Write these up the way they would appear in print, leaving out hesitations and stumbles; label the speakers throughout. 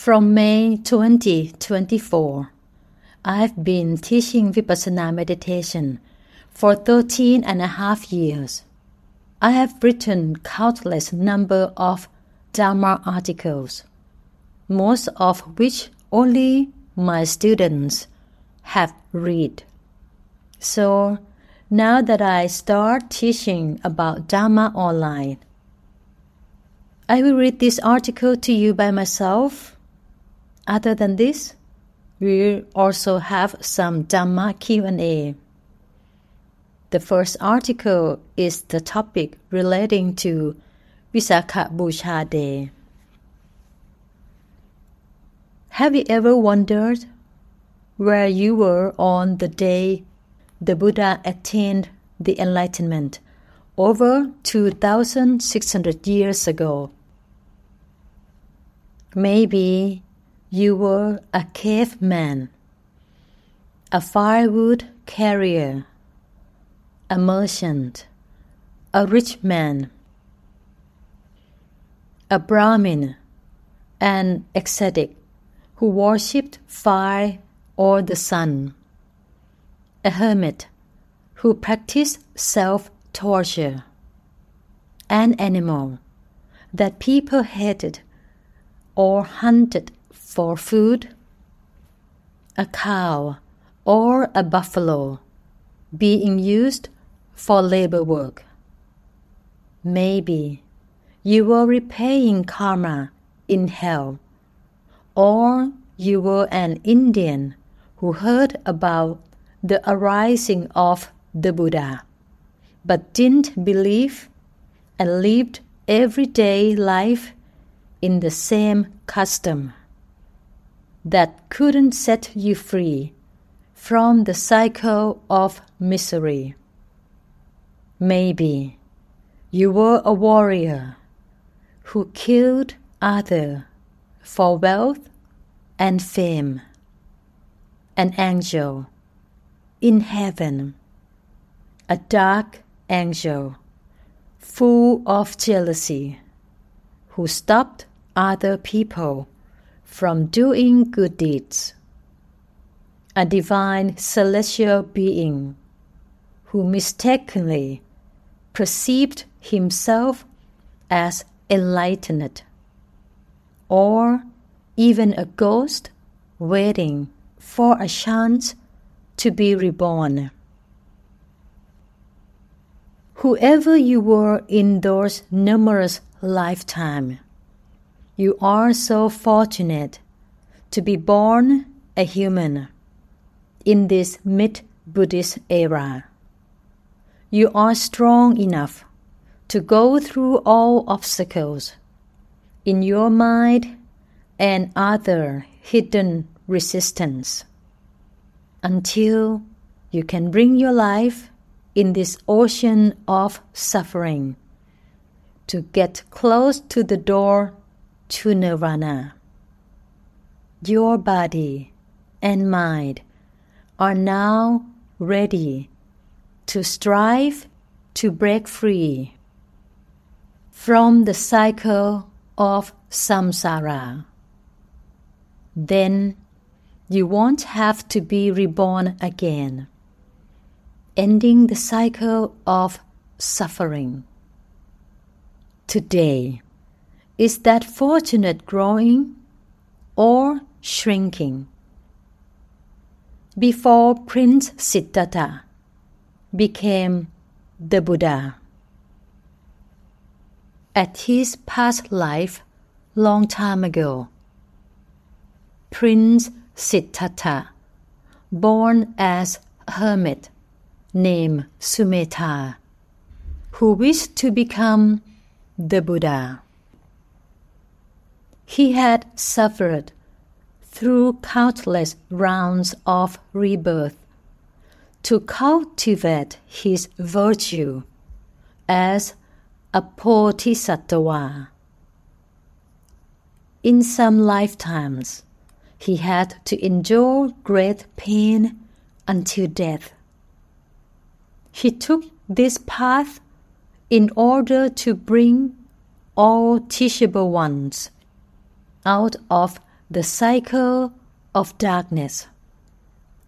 Speaker 1: From May 2024, I've been teaching Vipassana meditation for 13 and a half years. I have written countless number of Dharma articles, most of which only my students have read. So now that I start teaching about Dharma online, I will read this article to you by myself. Other than this, we'll also have some Dhamma Q&A. The first article is the topic relating to Visakha Bucha Day. Have you ever wondered where you were on the day the Buddha attained the Enlightenment over 2,600 years ago? Maybe you were a caveman, a firewood carrier, a merchant, a rich man, a Brahmin, an ascetic who worshipped fire or the sun, a hermit who practiced self-torture, an animal that people hated or hunted for food, a cow or a buffalo being used for labor work. Maybe you were repaying karma in hell, or you were an Indian who heard about the arising of the Buddha, but didn't believe and lived everyday life in the same custom that couldn't set you free from the cycle of misery. Maybe you were a warrior who killed others for wealth and fame, an angel in heaven, a dark angel full of jealousy who stopped other people from doing good deeds, a divine celestial being who mistakenly perceived himself as enlightened, or even a ghost waiting for a chance to be reborn. Whoever you were in those numerous lifetimes, you are so fortunate to be born a human in this mid-Buddhist era. You are strong enough to go through all obstacles in your mind and other hidden resistance until you can bring your life in this ocean of suffering to get close to the door to nirvana. Your body and mind are now ready to strive to break free from the cycle of Samsara. Then you won't have to be reborn again, ending the cycle of suffering. Today, is that fortunate growing or shrinking? Before Prince Siddhartha became the Buddha, at his past life long time ago, Prince Siddhartha, born as a hermit named Sumedha, who wished to become the Buddha. He had suffered through countless rounds of rebirth to cultivate his virtue as a bodhisattva. In some lifetimes, he had to endure great pain until death. He took this path in order to bring all teachable ones out of the cycle of darkness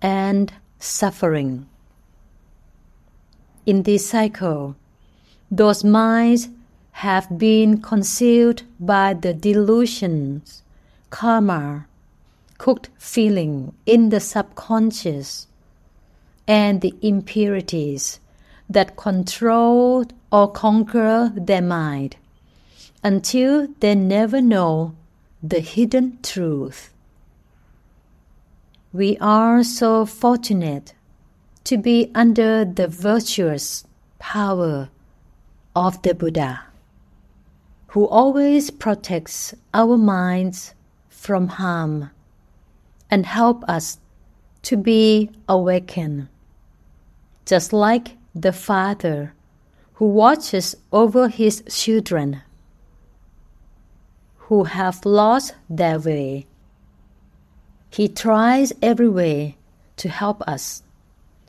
Speaker 1: and suffering. In this cycle, those minds have been concealed by the delusions, karma, cooked feeling in the subconscious, and the impurities that control or conquer their mind until they never know the hidden truth. We are so fortunate to be under the virtuous power of the Buddha, who always protects our minds from harm and help us to be awakened, just like the father who watches over his children who have lost their way. He tries every way to help us,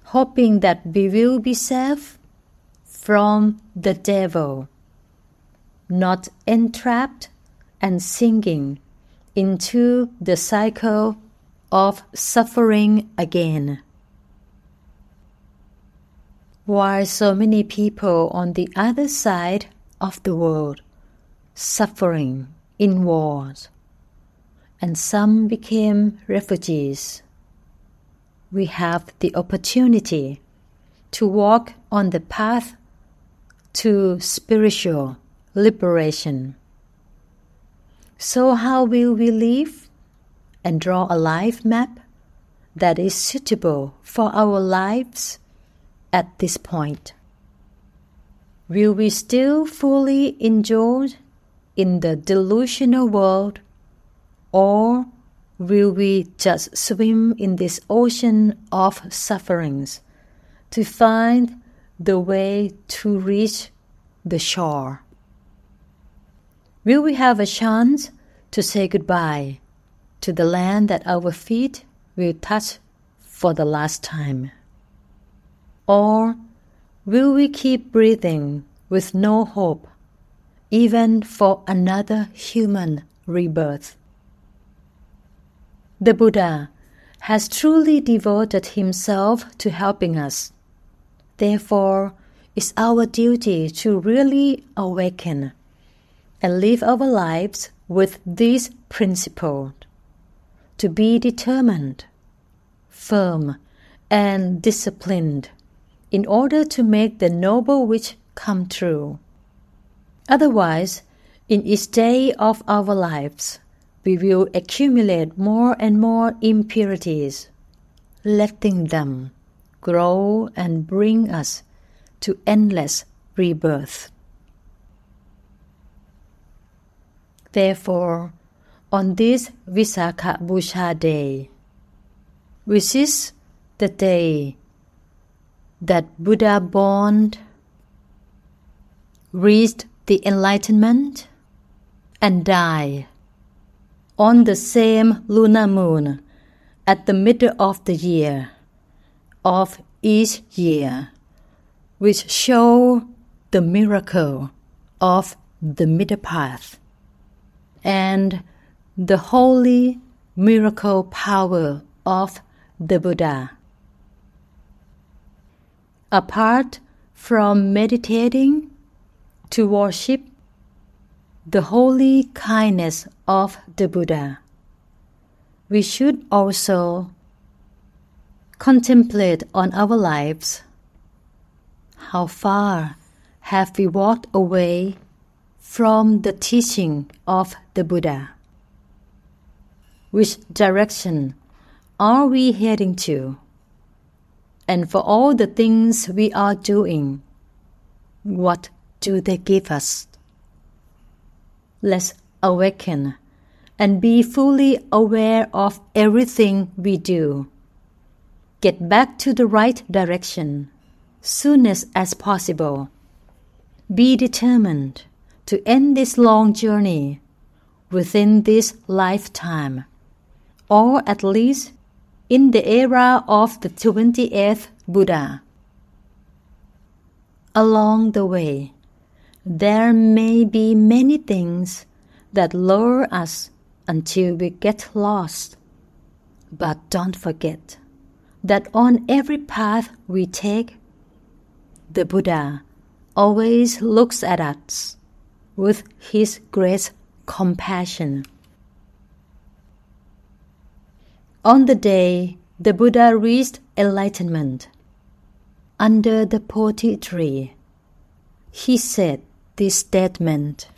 Speaker 1: hoping that we will be safe from the devil, not entrapped and sinking into the cycle of suffering again. While so many people on the other side of the world suffering in wars, and some became refugees, we have the opportunity to walk on the path to spiritual liberation. So how will we live and draw a life map that is suitable for our lives at this point? Will we still fully indulge in the delusional world, or will we just swim in this ocean of sufferings to find the way to reach the shore? Will we have a chance to say goodbye to the land that our feet will touch for the last time? Or will we keep breathing with no hope, even for another human rebirth? The Buddha has truly devoted himself to helping us. Therefore, it's our duty to really awaken and live our lives with this principle, to be determined, firm, and disciplined in order to make the noble wish come true. Otherwise, in each day of our lives, we will accumulate more and more impurities, letting them grow and bring us to endless rebirth. Therefore, on this Visakha Bucha day, which is the day that Buddha born, reached the Enlightenment, and died on the same lunar moon at the middle of the year of each year, which show the miracle of the middle path and the holy miracle power of the Buddha. Apart from meditating to worship the holy kindness of the Buddha, we should also contemplate on our lives. How far have we walked away from the teaching of the Buddha? Which direction are we heading to? And for all the things we are doing, what do they give us? Let's awaken and be fully aware of everything we do. Get back to the right direction soonest as possible. Be determined to end this long journey within this lifetime, or at least in the era of the 28th Buddha. Along the way, there may be many things that lure us until we get lost. But don't forget that on every path we take, the Buddha always looks at us with his great compassion. On the day the Buddha reached enlightenment, under the Bodhi tree, he said this statement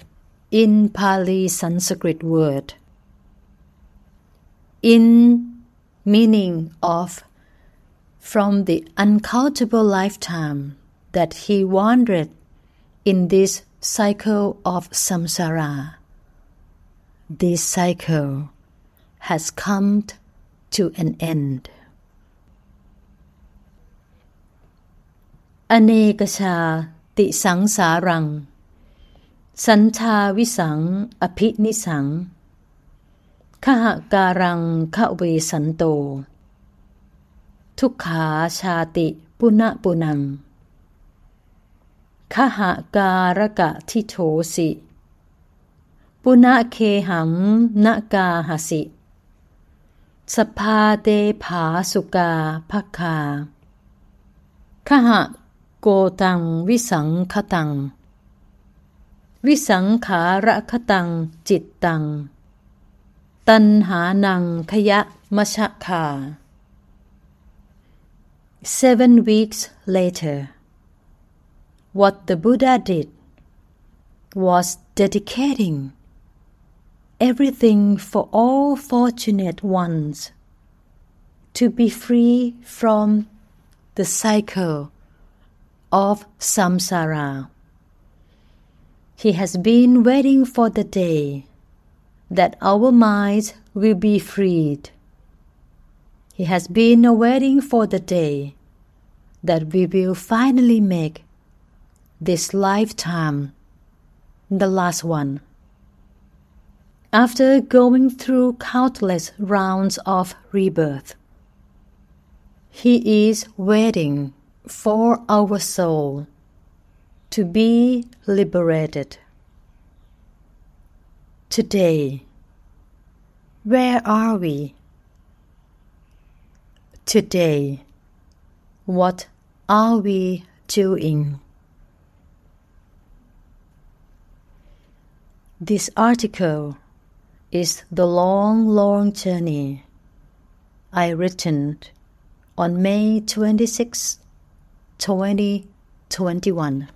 Speaker 1: in Pali Sanskrit word, in meaning of from the uncountable lifetime that he wandered in this cycle of samsara, this cycle has come to an end. Aneka ti sangsarang, santa visang aphinisang, kahakarang kavesanto, tukha chati puna punang, kahakaraka titosi, puna keham nakahasi, sapade phasuka phakha, kaha Gotang visankhatang, visankharakhatang jittang, tanhanang kaya mashakha. 7 weeks later, what the Buddha did was dedicating everything for all fortunate ones to be free from the cycle of samsara. He has been waiting for the day that our minds will be freed. He has been waiting for the day that we will finally make this lifetime the last one. After going through countless rounds of rebirth, he is waiting for our soul to be liberated. Today, where are we? Today, what are we doing? This article is the long journey I written on May 26, 2021.